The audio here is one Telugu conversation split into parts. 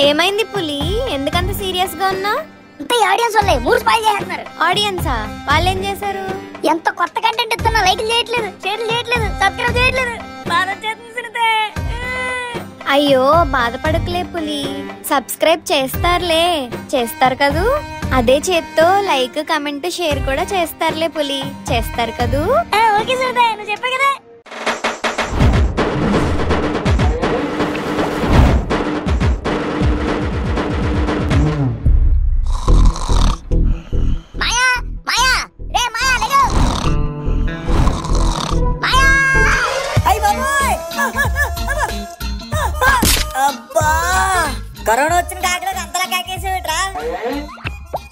ఏమైంది పులి? ఎందుకంత సీరియస్ గా ఉన్నా? ఆడియన్స్ వాళ్ళే మూడు స్పాయిల్ చేస్తున్నారు. ఆడియన్సా? వాళ్ళేం చేశారు? ఎంత కొత్త కంటెంట్ ఇస్తున్నా లైక్లు చేయట్లేదు, షేర్లు చేయట్లేదు, సబ్స్క్రైబ్ చేయట్లేదు. బాధ చేస్తుంది. అయ్యో బాధపడకులే పులి, సబ్స్క్రైబ్ చేస్తారు కదూ. అదే చేత్తో లైక్ కమెంట్ షేర్ కూడా చేస్తారులే పులి, చేస్తారు కదూ. ఓకే సునీత, నువ్వు చెప్పా కదా. కరోనా వచ్చిన కాకిలోకి అంతలా కాకేసేవిట్రా?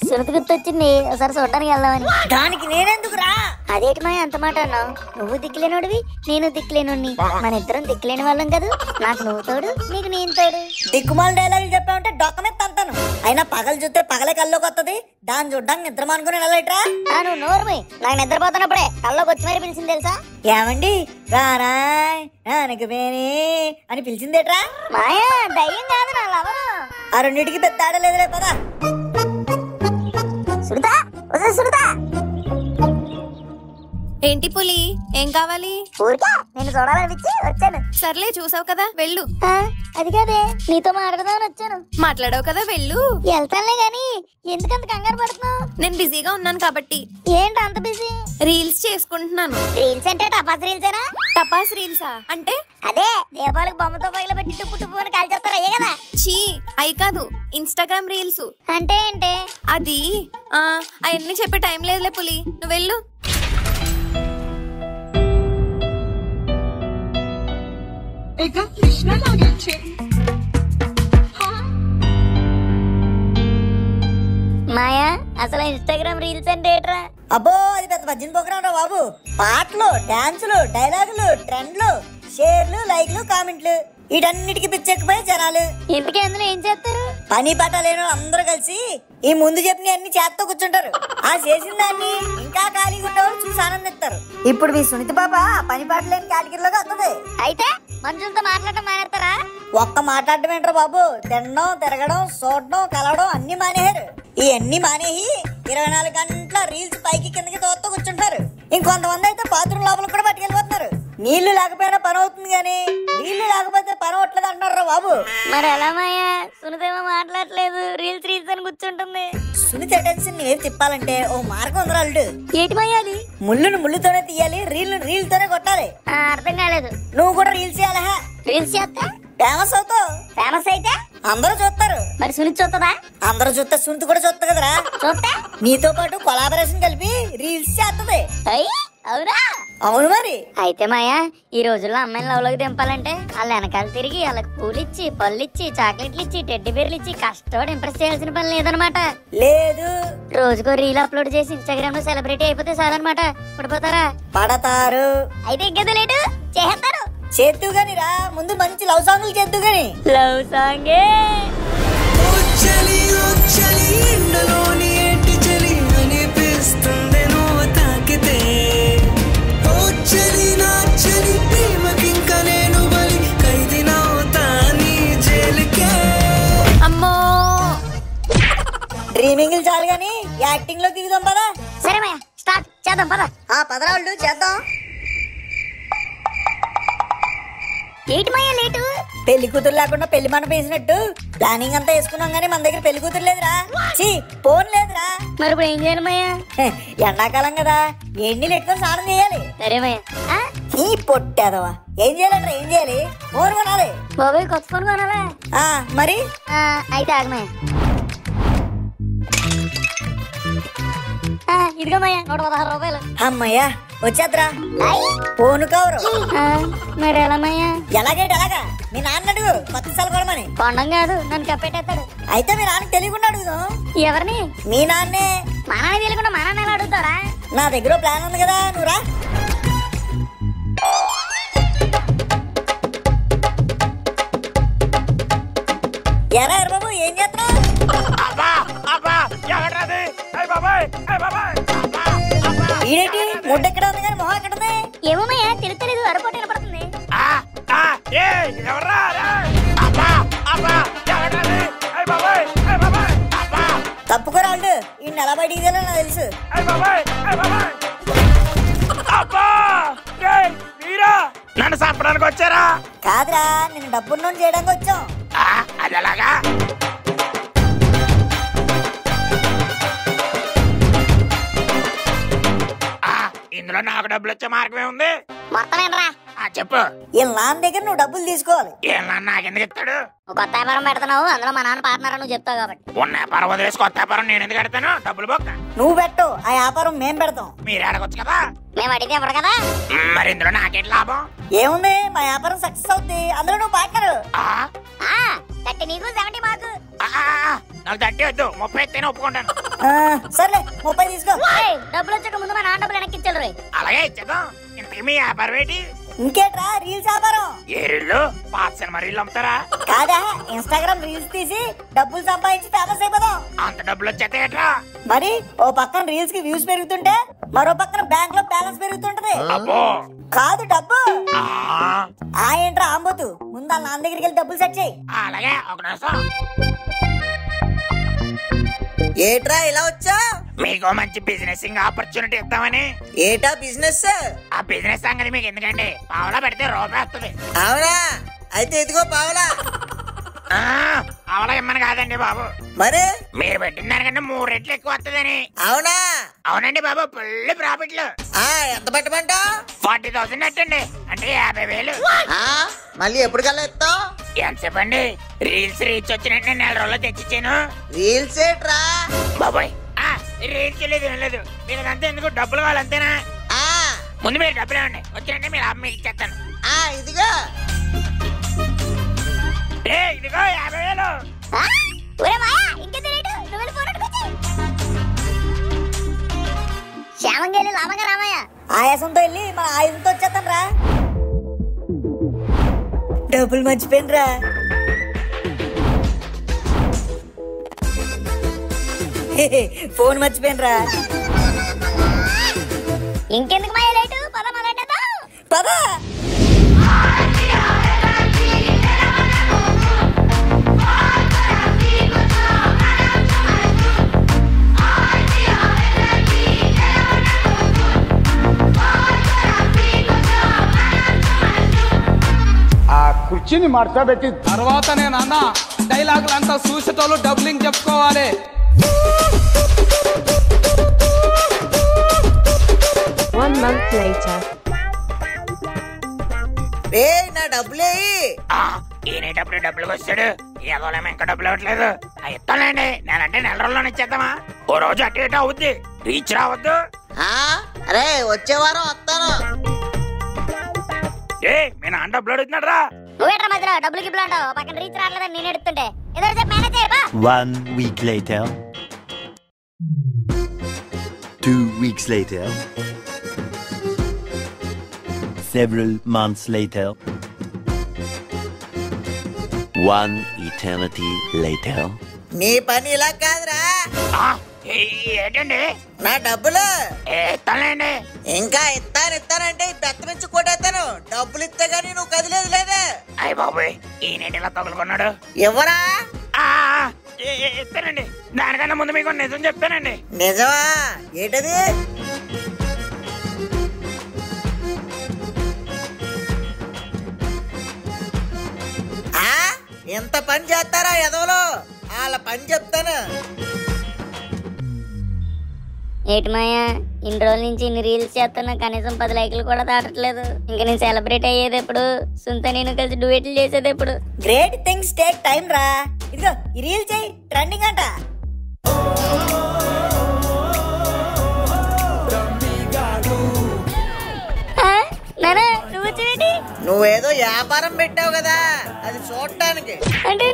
సునీత గుర్తొచ్చింది, ఒకసారి చూడడానికి వెళ్దామని. దానికి నేనెందుకురా? అదేంటి మాయ అంత మాట అన్నావు? నువ్వు దిక్కులేనోడివి, నేను దిక్కులేనోడిని, మన ఇద్దరం దిక్కులేని వాళ్ళం కదా. నాకు నువ్వు తోడు, నీకు నేను తోడు. దిక్కుమాల డైలాగులు చెప్పావంటే డొక్కమే తంతాను. అయినా పగలు చూస్తే పగలే కల్లోకి వస్తుంది, దాన్ని చూడ్డానికి నిద్ర మానుకుని వెళ్ళలేట్రా? నువ్వు నోరుమి, నాకు నిద్రపోతున్నప్పుడే కల్లోకి వచ్చి మరి పిలిచింది తెలుసా? ఏమండి రారా నాకు వేరే అని పిలిచిందేట్రా? మాయా దయ్యం కాదు, నా లవరు. ఆ రెండింటికి పెద్ద ఆడలేదురే పదా. సునీతా, సునీతా. ఏంటి పులి, ఏం కావాలి? ఊరికే నేను చూడాలనిపించి వచ్చాను. సర్లే, చూసావు కదా, వెళ్ళు. అది కాదే, నీతో మాట్లాడదామని వచ్చాను. మాట్లాడావు కదా, వెళ్ళు. వెళ్తానులే గాని ఎందుకంత కంగారు పడుతున్నావు? నేను బిజీగా ఉన్నాను కాబట్టి. ఏంటి అంత బిజీ? రీల్స్ చేసుకుంటున్నాను. రీల్స్ అంటే టపాస్ రీల్సేనా? టపాస్ రీల్సా అంటే? అదే దీపావళికి బొమ్మతో పగిలి పెట్టి టుప్పు టుప్పు అని కాల్చేస్తారు, అయ్యే కదా. చీ, అయి కాదు, ఇన్స్టాగ్రామ్ రీల్స్. అంటే ఏంటి అది? అవన్నీ చెప్పే టైం లేదులే పులి, నువ్వు వెళ్ళు. మాయా, అసలు ఇన్స్టాగ్రామ్ రీల్స్ అంటే ఏంట్రా? అబ్బో, అది పెద్ద భజన ప్రోగ్రామ్ రా బాబు. పాటలు, డాన్సులు, డైలాగులు, ట్రెండ్లు, షేర్లు, లైక్లు, కామెంట్లు, వీటన్నిటికి పిచ్చెక్కిపోయి జనాలు. ఇంతకీ అందులో ఏం చేస్తారు? పని పాట లేని అందరూ కలిసి ఈ ముందు చెప్పిన అన్ని చేత్తో కూర్చుంటారు. ఆ చేసిన దాన్ని ఇంకా ఖాళీగా ఉండేవాళ్ళు చూసి ఆనందిస్తారు. ఇప్పుడు మీ సునీత పాప పని పాట లేని కేటగిరీలోకి వస్తుంది. అయితే మనుషులతో మాట్లాడటం మానేస్తారా? ఒక్క మాట్లాడటం ఏంట్రా బాబు, తినడం, తిరగడం, చూడడం, కలవడం అన్ని మానేశారు. ఈ అన్ని మానేసి 24 గంటల రీల్స్ పైకి కిందకి తోస్తూ కూర్చుంటారు. ఇంకొంతమంది అయితే బాత్రూమ్ లోపల కూడా పట్టుకెళ్ళిపోతున్నారు. నీళ్లు లేకపోయినా పని అవుతుంది గానీ నీళ్లు లేకపోతే పని అవట్లేదు అంటున్నారు బాబు. మరి ఎలా మాయా? సునీతేమో మాట్లాడలేదు, రీల్స్ రీల్స్ అని కూర్చుంటుంది. సునీత అటెన్షన్ ని తిప్పాలంటే ఓ మార్గం ఉంది అల్లుడు. ఏంటి మాయా అది? ముళ్ళును ముళ్ళుతోనే తీయాలి, రీల్ తోనే కొట్టాలి. అర్థం కాలేదు. నువ్వు కూడా రీల్స్ చేయాలా? రీల్స్ చేస్తా ఫేమస్ అవుతావు. ఫేమస్ అయితే అందరూ చూస్తారు. మరి సునీత చూస్తుందా? అందరూ చూస్తే సునీత కూడా చూస్తా కదరా. చూస్తా నీతో పాటు కొలాబరేషన్ కలిపి రీల్స్ చేస్తుంది. అవునా? అవును మరి. అయితే మాయా, ఈ రోజుల్లో అమ్మాయిని లవ్ లోకి దింపాలంటే వాళ్ళ వెనకాల తిరిగి వాళ్ళకి పూలిచ్చి, పళ్ళిచ్చి, చాక్లెట్లు ఇచ్చి, టెడ్డీ బేర్లు ఇచ్చి కష్టపడి ఇంప్రెస్ చేయాల్సిన పని లేదనమాట. లేదు, రోజుకో రీల్ అప్లోడ్ చేసి ఇన్స్టాగ్రామ్ లో సెలబ్రిటీ అయిపోతే చాలన్నమాట. పడిపోతారా? పడతారు. అయితే ఇంకేదో లేటు చేస్తారు. చేద్దు గాని రా, ముందు మంచి లవ్ సాంగ్లు చేద్దు గాని. లవ్ సాంగే అమ్మో, డ్రీమింగ్ చాలు గాని యాక్టింగ్ లో దిగుదాం పదా. సరే మాయా, స్టార్ట్ చేద్దాం పద. పదరాళ్ళు చేద్దాం. ఏంటి మాయా లేటు? పెళ్లి కూతురు లేకుండా పెళ్లి మనం వేసినట్టు ప్లానింగ్ అంతా వేసుకున్నాం గానీ మన దగ్గర పెళ్లి కూతురు లేదురా. ఫోన్ లేదురా. మరి ఇప్పుడు ఏం చేయాలి మాయా? ఎండాకాలం కదా, ఎన్ని ఎట్టుకొని స్నానం చేయాలి. సరే మాయా. నీ పొట్టేదవా, ఏం చేయాలంటే ఏం చేయాలి? ఫోన్ కొనాలి. బాబాయ్ కొత్త ఫోన్ కొనాలా? మరి అయితే ఆగమాయా. ఇదిగో మాయా 116 రూపాయలు. అమ్మయ్యా వచ్చేద్రా. Phone cover. మరి ఎలా మాయా? ఎలాగేంటి అలాగా? మీ నాన్న అడుగు కొత్త సార్లు కొనమని. కొండం కాదు, నన్ను కప్పెట్టేస్తాడు. అయితే మీ నాన్నకి తెలియకుండా అడుగుదాం. ఎవరిని? మీ నాన్నే. మా నాన్న తెలియకుండా మా నాన్న ఎలా అడుగుతారా? నా దగ్గర ప్లాన్ ఉంది కదా, నువ్వురా. ఎరా బాబు, ఏం చేస్తున్నావు? ఈడేంటి ముడ్డు ఎక్కడ ఉంది కానీ మొహం ఎక్కడ ఉంది? ఏమో మాయా, తెలియదు, అరపోటు వినపడుతుంది. ఎలా బయటికి తెలియదు నాకు తెలుసు. నన్ను చంపడానికి వచ్చారా? కాదురా, నేను డబ్బున్న చేయడానికి వచ్చాం. అది ఎలాగా? ఇందులో నాకు డబ్బులు వచ్చే మార్గమే ఉంది. మొత్తమేనరా చెప్పు. వీళ్ళ నాన్న దగ్గర నువ్వు డబ్బులు తీసుకోవాలి. వీళ్ళ నాన్న నాకెందుకు ఇస్తాడు? కొత్త వ్యాపారం పెడతావు, అందులో మా నాన్న పార్ట్నర్ నువ్వు చెప్తావు కాబట్టి. ఉన్న వ్యాపారం వదిలేసి కొత్త వ్యాపారం నేను ఎందుకు పెడతాను? డబ్బులు బొక్క. నువ్వు పెట్టు, ఆ వ్యాపారం మేం పెడతాం. మీరు అడగొచ్చు కదా. మేము అడిగితే ఇవ్వడు కదా. మరి ఇందులో నాకేంటి లాభం? ఏముంది, మా వ్యాపారం సక్సెస్ అవుద్ది, అందులో నువ్వు పార్ట్నర్. 30 నీకు 70 మాకు. నాకు 30 వద్దు, 30 ఇస్తేనే ఒప్పుకుంటాను. సర్లే 30 తీసుకో. డబ్బులు వచ్చాక ముందు మా నాన్న డబ్బులు వెనక్కి ఇచ్చారు. అలాగే ఇచ్చేద్దాం. ఇంతకీ మీ వ్యాపారం ఏంటి? ఇంకేట్రా, రీల్స్ వ్యాపారం. ఏ రీళ్ళు? పాత సినిమా రీళ్ళు అమ్ముతారా? కాదా, ఇన్స్టాగ్రామ్ రీల్స్ తీసి డబ్బులు సంపాదించి ఫేమస్ అయిపోదాం. అంత డబ్బులు వచ్చేటా? మరి ఓ పక్కన రీల్స్ కి వ్యూస్ పెరుగుతుంటే మరో పక్కన బ్యాంక్ లో బ్యాలెన్స్ పెరుగుతుంటది. అబ్బో. కాదు డబ్బు. ఆ ఏంట్రా ఆంబోతు, ముందు వాళ్ళ నాన్న దగ్గరికి వెళ్ళి డబ్బులు సెట్ చేయి. అలాగే, ఒక నిమిషం. ఏట్రా ఇలా వచ్చా? మీకు మంచి బిజినెసింగ్ ఆపర్చునిటీ ఇద్దామని. ఏటా బిజినెస్? ఆ బిజినెస్ సంగతి మీకు ఎందుకండి? పావలా పెడితే రూపాయి వస్తుంది. అవునా, అయితే ఇదిగో పావలా. అవలా ఇమ్మని కాదండి బాబు, మరి మీరు పెట్టిన దానికంటే 3 రెట్లు ఎక్కువ వస్తుందని. అవునా? అవునండి బాబు, ఫుల్ ప్రాఫిట్లు. ఎంత పెట్టమంటా? 40,000 అట్టండి, అంటే 50,000. మళ్ళీ ఎప్పుడు కల్లా ఇస్తావు? ఎంతసేపు అండి? రీల్స్ రీచ్ వచ్చినట్టు 4 రోజుల్లో తెచ్చిచ్చాను. రీల్స్ ఏట్రా బాబోయ్, రీల్స్ లేదు ఏం లేదు. మీకు అంతే ఎందుకు? డబ్బులు కావాలి అంతేనా? ముందు మీరు డబ్బులు ఇవ్వండి, వచ్చినట్టే మీరు అమ్మ ఇచ్చేస్తాను. ఇదిగో ఇదిగో 50,000. శ్యామంగా లాభంగా రామయ్య. ఆయాసంతో వెళ్ళి మన ఆయుధంతో వచ్చేస్తాను రా. డబ్బులు మర్చిపోయినరా. ఫోన్ మర్చిపోయినరా. ఇంకెందుకు మాయ లేటు? పద మొదలెట్టేద్దాం. పద. కుర్చీని మడతబెట్టి తర్వాత నేను అన్న డైలాగులు అంతా చూసేటోళ్ళు డబ్బులింగ్ చెప్పుకోవాలి. నా డబ్బులే. ఈనేటప్పుడు డబ్బులు వస్తాడు, ఏదోలేమో ఇంకా డబ్బులు ఇవ్వట్లేదు. ఇస్తానండి, నేనంటే 4 రోజుల్లో ఇచ్చేద్దామా? ఓ రోజు అటు ఇటు అవుద్ది, రీచ్ రావద్దు. అరే వచ్చే వారం వస్తాను. మీ నాన్న డబ్బులు అడుగుతున్నాడు రా. నువ్వేట్రా మధ్యలో డబ్బులు గిబ్బులు అంటావు? పక్కన రీచ్ రావట్లేదని నేను ఎడుతుంటే ఏదో manage చేయబా. 1 week later. 2 weeks later. Several months later. 1 eternity later. నీ పని ఇలా కాదురా. ఏంటండి? నా డబ్బులు ఇస్తానండి. ఇంకా ఇస్తానంటే పెద్ద నుంచి కొట్టేస్తాను. డబ్బులు ఇస్తే గానీ నువ్వు కదిలేదు లేదా? అయ్య బాబోయ్, ఈయనేటి ఇలా తగులుకున్నాడు. ఎవరా? ఇస్తానండి, దానికన్నా ముందు మీకు నిజం చెప్తానండి. నిజమా? ఏంటది? ఎంత పని చేస్తారా ఎదవలో? వాళ్ళ పని చెప్తాను. ఏటి మాయా, ఇన్ని రోజుల నుంచి ఇన్ని రీల్స్ చేస్తున్నా, కనీసం 10 లైకులు కూడా దాటట్లేదు. ఇంకా నేను సెలబ్రేట్ అయ్యేది ఎప్పుడు? సుంత నేను కలిసి డ్యూయెట్లు చేసేది ఎప్పుడు? గ్రేట్ థింగ్స్ టేక్ టైం రా. ఇదిగో ఈ రీల్ చేయి, ట్రెండింగ్ అంట. నువ్వేదో వ్యాపారం పెట్టావు కదా, అది చూడటానికి. అంటే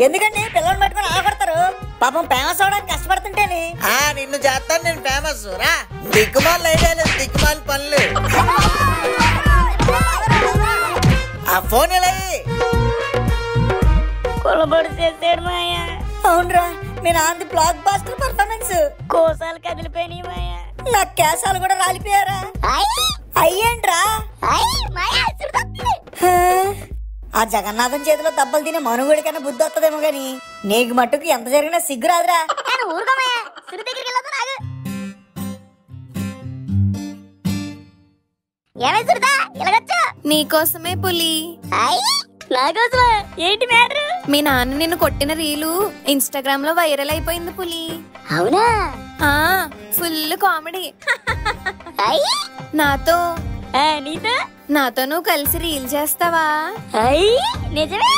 ఎందుకండి పిల్లలు పట్టుకుని ఆగొడతారు? పాపం ఫేమస్ అవడానికి కష్టపడుతుంటేని. నిన్ను చేస్తాను నేను ఫేమస్ రా. దిక్కుమాలు ఐడియాలు, దిక్కుమాలి పనులు. ఆ ఫోన్ ఎలా కొలబడి చేసాడు మాయా. అవునరా, మీ నాంది బ్లాక్ బాస్టర్ పర్ఫార్మెన్స్. కోసాలు కదిలిపోయినాయి మాయా. నా కేసాలు కూడా రాలిపోయారా? అయ్యేంట్రా? ఆ జగన్నాథం చేతిలో దెబ్బలు తినే మనుగుడి కన్నా బుద్ధి వస్తుందేమో గాని నీకు మట్టుకు ఎంత జరిగినా సిగ్గు రాదురా. ఊరుకోమయ్యా, సురు దగ్గరికి వెళ్ళదు నాకు. ఏమే సురదా ఇలాగొచ్చు? నీకోసమే పులి. నాకోసమా? ఏంటి మ్యాటర్? మీ నాన్న నిన్ను కొట్టిన రీలు ఇన్స్టాగ్రామ్ లో వైరల్ అయిపోయింది పులి. అవునా? Full comedy. నాతో నువ్వు కలిసి రీల్ చేస్తావా? నిజమే.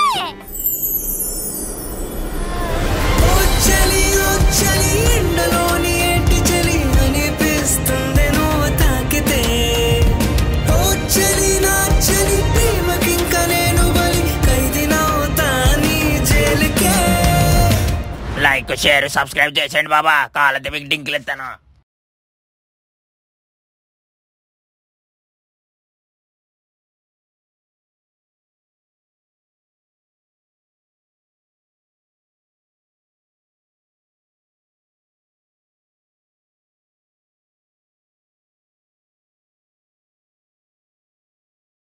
లైక్ షేర్ సబ్స్క్రైబ్ చేసేయండి బాబా. కాళ్ళతో మీకు డింకులు ఇస్తాను.